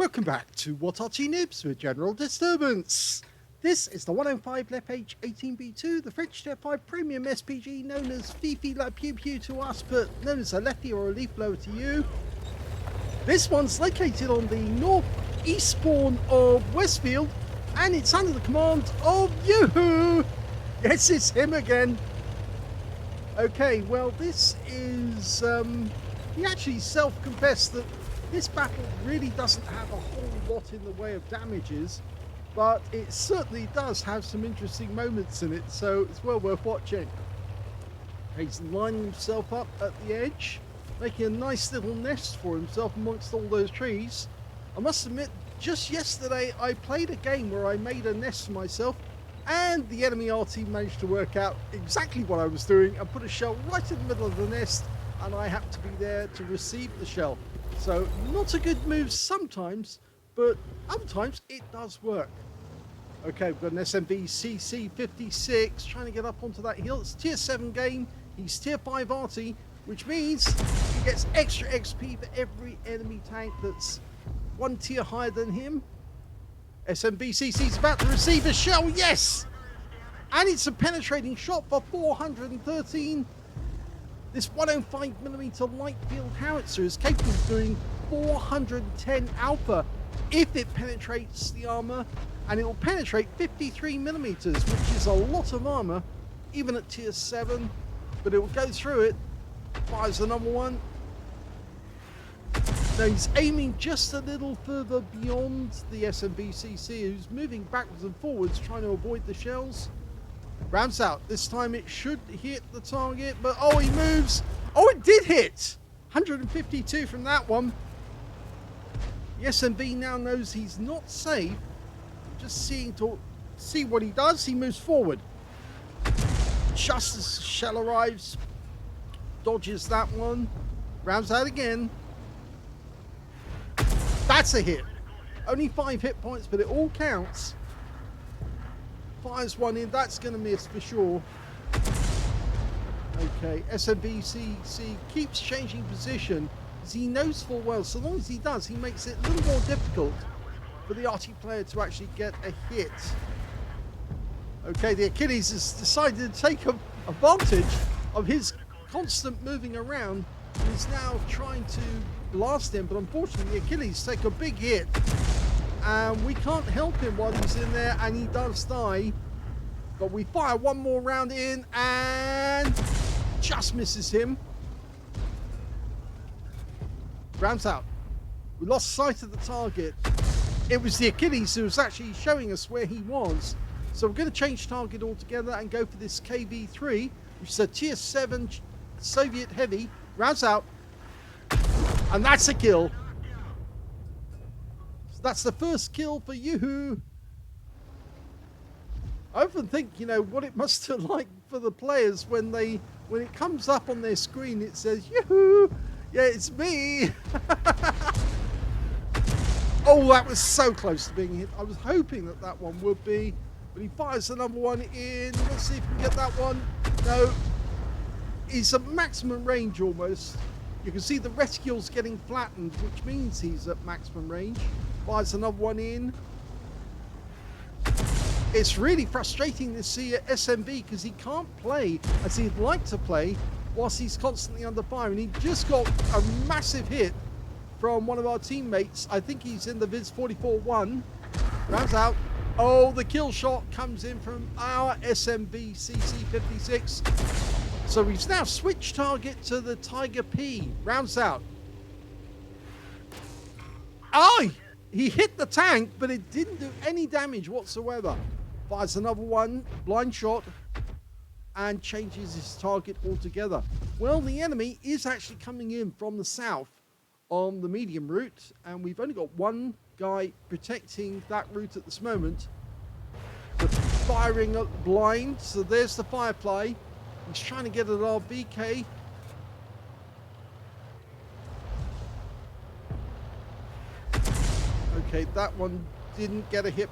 Welcome back to What Arty Noobs with General Disturbance. This is the 105 leFH18B2, the French Tier 5 premium SPG known as Fifi La Pew Pew to us, but known as a lefty or a leaf blower to you. This one's located on the northeast spawn of Westfield, and it's under the command of YouWho. Yes, it's him again. Okay, well, this is, he actually self-confessed that this battle really doesn't have a whole lot in the way of damages, but it certainly does have some interesting moments in it, so it's well worth watching. He's lining himself up at the edge, making a nice little nest for himself amongst all those trees. I must admit, just yesterday I played a game where I made a nest for myself, and the enemy Arty managed to work out exactly what I was doing and put a shell right in the middle of the nest, and I happened to be there to receive the shell. So not a good move sometimes, but other times it does work. Okay, we've got an SMB-CC56 trying to get up onto that hill. It's tier 7 game. He's tier 5 Arty, which means he gets extra XP for every enemy tank that's one tier higher than him. SMB-CC's about to receive a shell, yes! And it's a penetrating shot for 413. This 105mm light field howitzer is capable of doing 410 alpha if it penetrates the armor, and it will penetrate 53mm, which is a lot of armor, even at tier 7, but it will go through it. Fires the number one. Now he's aiming just a little further beyond the SMB-CC, who's moving backwards and forwards, trying to avoid the shells. Rounds out. This time it should hit the target, but oh, he moves. Oh, it did hit. 152 from that one. The SMB now knows he's not safe. Just seeing to see what he does. He moves forward. Just as the shell arrives, dodges that one. Rounds out again. That's a hit. Only 5 hit points, but it all counts. Fires one in, that's going to miss for sure. Okay, SMB-CC keeps changing position because he knows full well, so long as he does, he makes it a little more difficult for the Arty player to actually get a hit. Okay, the Achilles has decided to take advantage of his constant moving around and is now trying to blast him, but unfortunately the Achilles take a big hit. And we can't help him while he's in there, and he does die. But we fire one more round in, and just misses him. Rounds out. We lost sight of the target. It was the Achilles who was actually showing us where he was. So we're going to change target altogether and go for this KV3, which is a tier 7 Soviet heavy. Rounds out. And that's a kill. That's the first kill for YouWho. I often think, you know, what it must have like for the players when it comes up on their screen, it says, YouWho! Yeah, it's me! Oh, that was so close to being hit. I was hoping that that one would be, but he fires the number one in. Let's see if we can get that one. No. He's at maximum range almost. You can see the reticule's getting flattened, which means he's at maximum range. Fires another one in. It's really frustrating to see SMB because he can't play as he'd like to play whilst he's constantly under fire. And he just got a massive hit from one of our teammates. I think he's in the Viz 44-1. Rounds out. Oh, the kill shot comes in from our SMB CC56. So we've now switched target to the Tiger P. Rounds out. Oh! He hit the tank, but it didn't do any damage whatsoever. Fires another one, blind shot, and changes his target altogether. Well, the enemy is actually coming in from the south on the medium route, and we've only got one guy protecting that route at this moment. But firing blind, so there's the Firefly. He's trying to get at our BK. Okay, that one didn't get a hit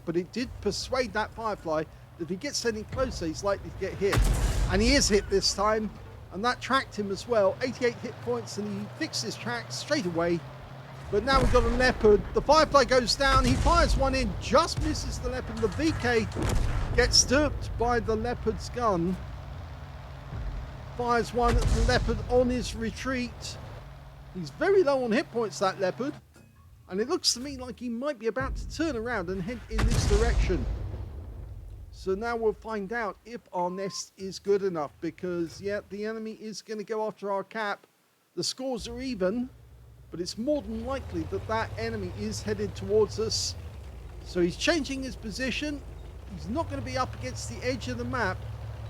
but it did persuade that Firefly that if he gets any closer, he's likely to get hit. And he is hit this time, and that tracked him as well. 88 hit points, and he fixed his tracks straight away. But now we've got a leopard. The Firefly goes down. He fires one in, just misses the leopard. The VK gets stirped by the leopard's gun. Fires one at the leopard on his retreat. He's very low on hit points, that leopard. And it looks to me like he might be about to turn around and head in this direction. So now we'll find out if our nest is good enough. Because, yeah, the enemy is going to go after our cap. The scores are even. But it's more than likely that that enemy is headed towards us. So he's changing his position. He's not going to be up against the edge of the map.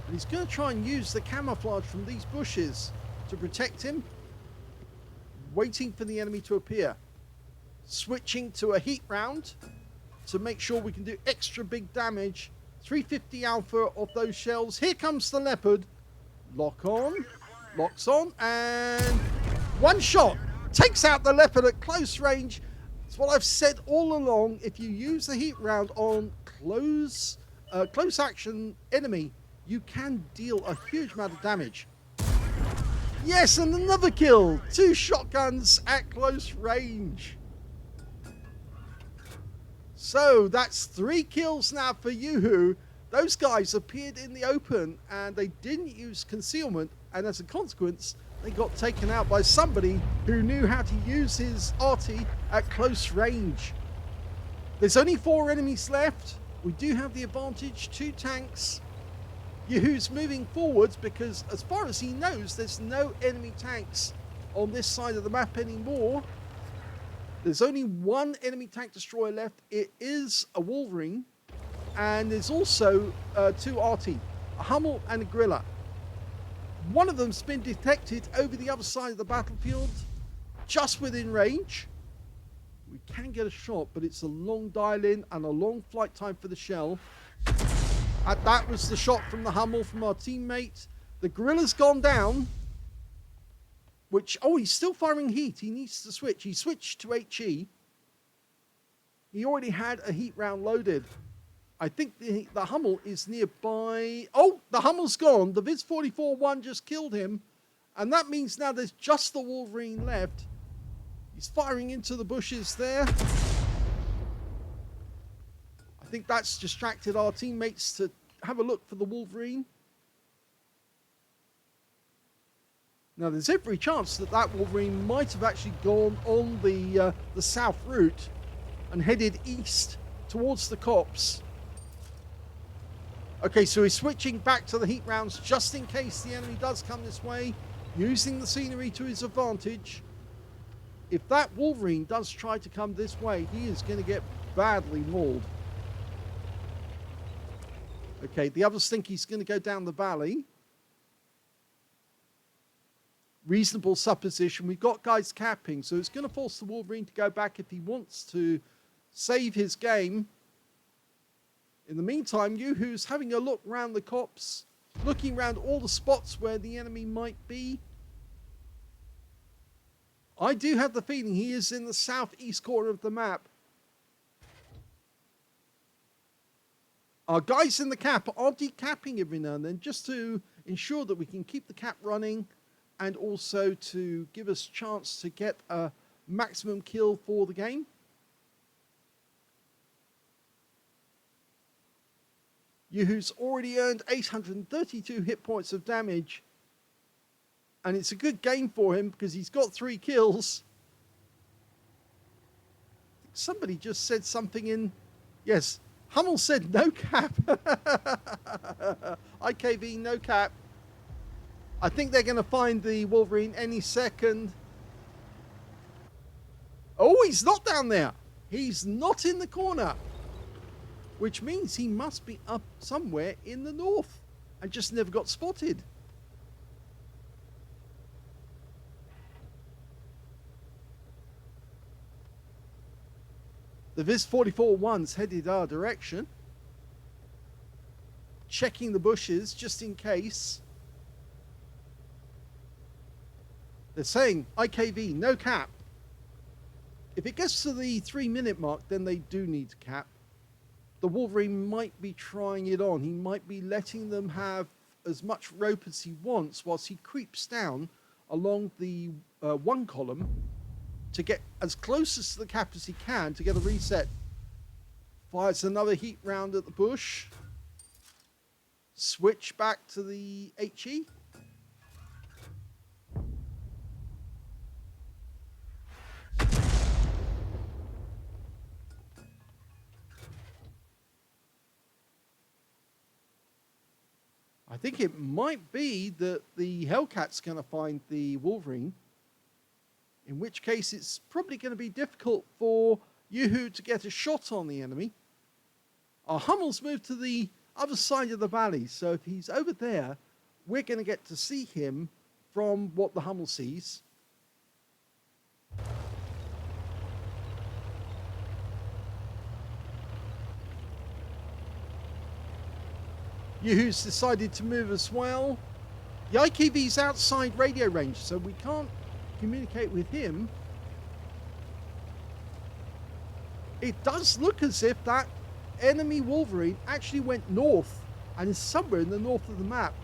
And he's going to try and use the camouflage from these bushes to protect him. Waiting for the enemy to appear. Switching to a heat round to make sure we can do extra big damage. 350 alpha of those shells. Here comes the leopard. Lock on. Locks on. And one shot. Takes out the leopard at close range. It's what I've said all along. If you use the heat round on close action enemy, you can deal a huge amount of damage. Yes, and another kill. 2 shotguns at close range. So that's 3 kills now for YouWho. Those guys appeared in the open and they didn't use concealment, and as a consequence, they got taken out by somebody who knew how to use his Arty at close range. There's only 4 enemies left. We do have the advantage, 2 tanks. YouWho's moving forwards because as far as he knows, there's no enemy tanks on this side of the map anymore. There's only 1 enemy tank destroyer left. It is a Wolverine. And there's also 2 Arty, a Hummel and a Gorilla. One of them's been detected over the other side of the battlefield, just within range. We can get a shot, but it's a long dial-in and a long flight time for the shell. That was the shot from the Hummel from our teammate. The Gorilla's gone down, which, oh, he's still firing heat. He needs to switch. He switched to HE. He already had a heat round loaded. I think the Hummel is nearby. Oh, the Hummel's gone. The Viz 44-1 just killed him. And that means now there's just the Wolverine left. He's firing into the bushes there. I think that's distracted our teammates to have a look for the Wolverine. Now, there's every chance that that Wolverine might have actually gone on the south route and headed east towards the copse. Okay, so he's switching back to the heat rounds just in case the enemy does come this way, using the scenery to his advantage. If that Wolverine does try to come this way, he is going to get badly mauled. Okay, the others think he's going to go down the valley. Reasonable supposition. We've got guys capping, so it's going to force the Wolverine to go back if he wants to save his game. In the meantime, YouWho's having a look around the copse, looking around all the spots where the enemy might be. I do have the feeling he is in the southeast corner of the map. Our guys in the cap are decapping every now and then just to ensure that we can keep the cap running and also to give us a chance to get a maximum kill for the game. YouWho's already earned 832 hit points of damage. And it's a good game for him because he's got 3 kills. Somebody just said something in... Yes, Hummel said no cap. IKV, no cap. I think they're going to find the Wolverine any second. Oh, he's not down there. He's not in the corner. Which means he must be up somewhere in the north and just never got spotted. The Viz 44-1's headed our direction. Checking the bushes just in case. They're saying IKV, no cap. If it gets to the 3-minute mark, then they do need to cap. The Wolverine might be trying it on. He might be letting them have as much rope as he wants whilst he creeps down along the 1 column to get as close to the cap as he can to get a reset. Fires another heat round at the bush. Switch back to the HE. I think it might be that the Hellcat's going to find the Wolverine, in which case it's probably going to be difficult for YouWho to get a shot on the enemy. Our Hummel's moved to the other side of the valley, so if he's over there, we're going to get to see him from what the Hummel sees. YouWho's decided to move as well. The IKV's outside radio range, so we can't communicate with him. It does look as if that enemy Wolverine actually went north and is somewhere in the north of the map.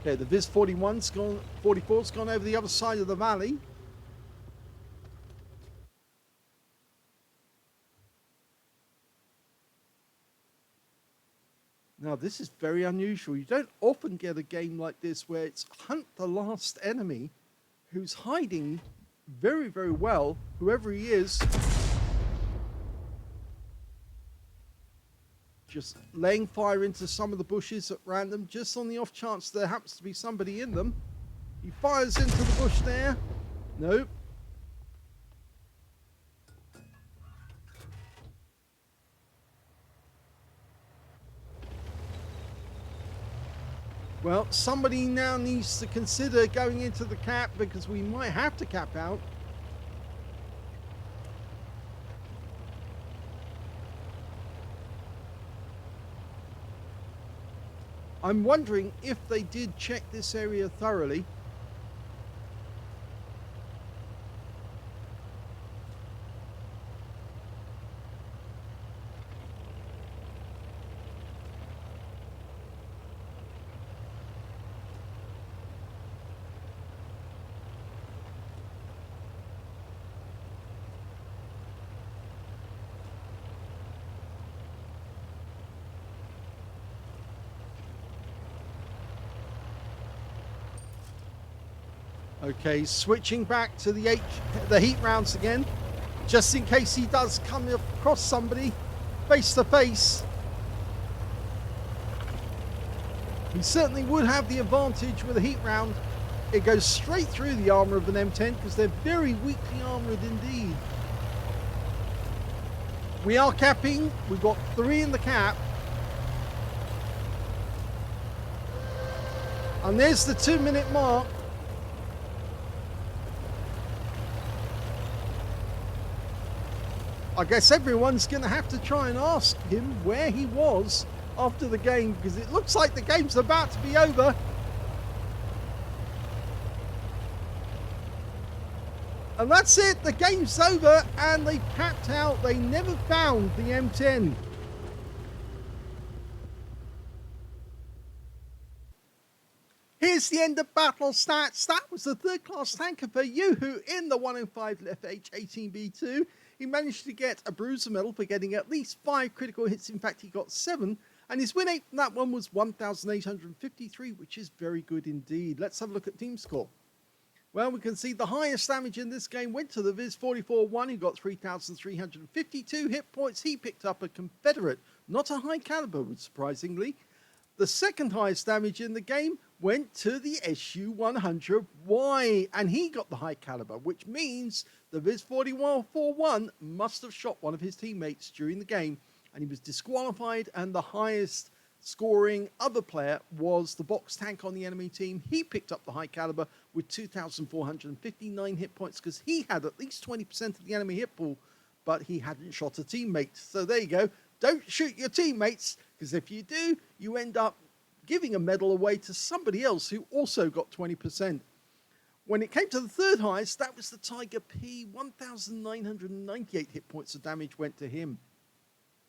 Okay, the Viz 41's gone, 44's gone over the other side of the valley. Now, this is very unusual. You don't often get a game like this where it's hunt the last enemy who's hiding very, very well, whoever he is. Just laying fire into some of the bushes at random, just on the off chance there happens to be somebody in them. He fires into the bush there. Nope. Well, somebody now needs to consider going into the cap because we might have to cap out. I'm wondering if they did check this area thoroughly. Okay, switching back to the heat rounds again, just in case he does come across somebody face to face. He certainly would have the advantage with a heat round. It goes straight through the armor of an M10 because they're very weakly armored indeed. We are capping. We've got 3 in the cap. And there's the 2-minute mark. I guess everyone's going to have to try and ask him where he was after the game because it looks like the game's about to be over. And that's it, the game's over and they've capped out. They never found the M10. Here's the end of battle stats. That was the third-class tanker for YouWho in the 105 leFH18B2. He managed to get a bruiser medal for getting at least 5 critical hits. In fact, he got 7. And his win rate from that one was 1,853, which is very good indeed. Let's have a look at team score. Well, we can see the highest damage in this game went to the Viz 44-1, who got 3,352 hit points. He picked up a Confederate, not a high caliber, surprisingly. The second highest damage in the game went to the SU-100Y, and he got the high caliber, which means the Viz 41 must have shot one of his teammates during the game, and he was disqualified, and the highest scoring other player was the box tank on the enemy team. He picked up the high caliber with 2,459 hit points because he had at least 20% of the enemy hit pool, but he hadn't shot a teammate. So there you go. Don't shoot your teammates, because if you do, you end up giving a medal away to somebody else who also got 20%. When it came to the third highest, that was the Tiger P. 1,998 hit points of damage went to him.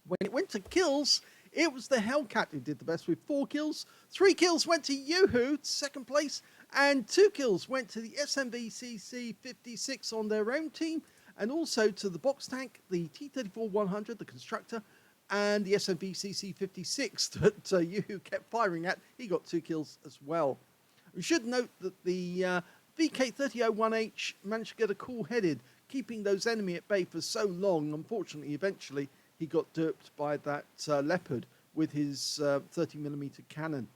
When it went to kills, It was the Hellcat who did the best with 4 kills. 3 kills went to YouWho, second place, and 2 kills went to the SMVCC56 on their own team, and also to the box tank, the T-34-100, the constructor, and the SMVCC56 that YouWho kept firing at. He got 2 kills as well. We should note that the VK3001H managed to get a cool-headed, keeping those enemy at bay for so long. Unfortunately, eventually, he got derped by that Leopard with his 30mm cannon.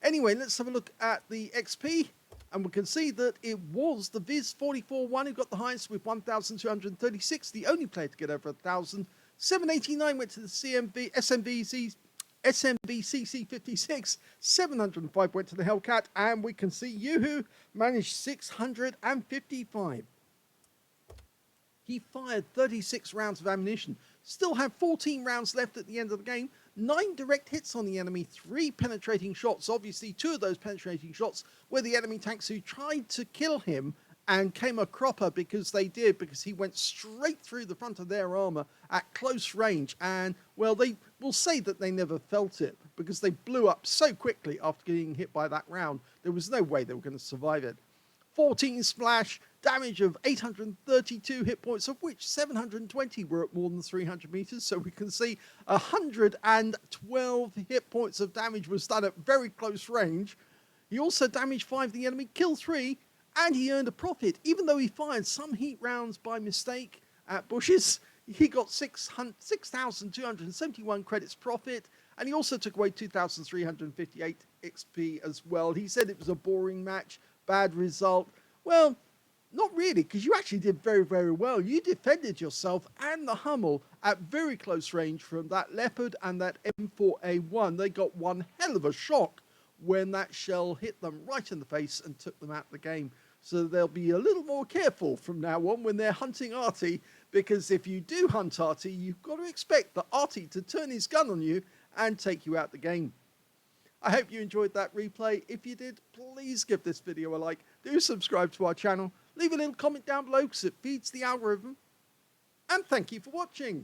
Anyway, let's have a look at the XP, and we can see that it was the Viz44-1 who got the highest with 1,236, the only player to get over 1,000. 789 went to the SMVCC56, 705 went to the Hellcat, and we can see YouWho managed 655. He fired 36 rounds of ammunition, still had 14 rounds left at the end of the game, 9 direct hits on the enemy, 3 penetrating shots. Obviously, 2 of those penetrating shots were the enemy tanks who tried to kill him and came a cropper because he went straight through the front of their armor at close range. And, well, they will say that they never felt it because they blew up so quickly after getting hit by that round. There was no way they were going to survive it. 14 splash, damage of 832 hit points, of which 720 were at more than 300 meters. So we can see 112 hit points of damage was done at very close range. He also damaged 5 of the enemy, killed 3, and he earned a profit. Even though he fired some heat rounds by mistake at bushes, he got 6,271 credits profit, and he also took away 2,358 XP as well. He said it was a boring match, bad result. Well, not really, because you actually did very, very well. You defended yourself and the Hummel at very close range from that Leopard and that M4A1. They got one hell of a shock when that shell hit them right in the face and took them out of the game. So they'll be a little more careful from now on when they're hunting Arty, because if you do hunt Arty, you've got to expect the Arty to turn his gun on you and take you out the game. I hope you enjoyed that replay. If you did, please give this video a like. Do subscribe to our channel. Leave a little comment down below because it feeds the algorithm. And thank you for watching.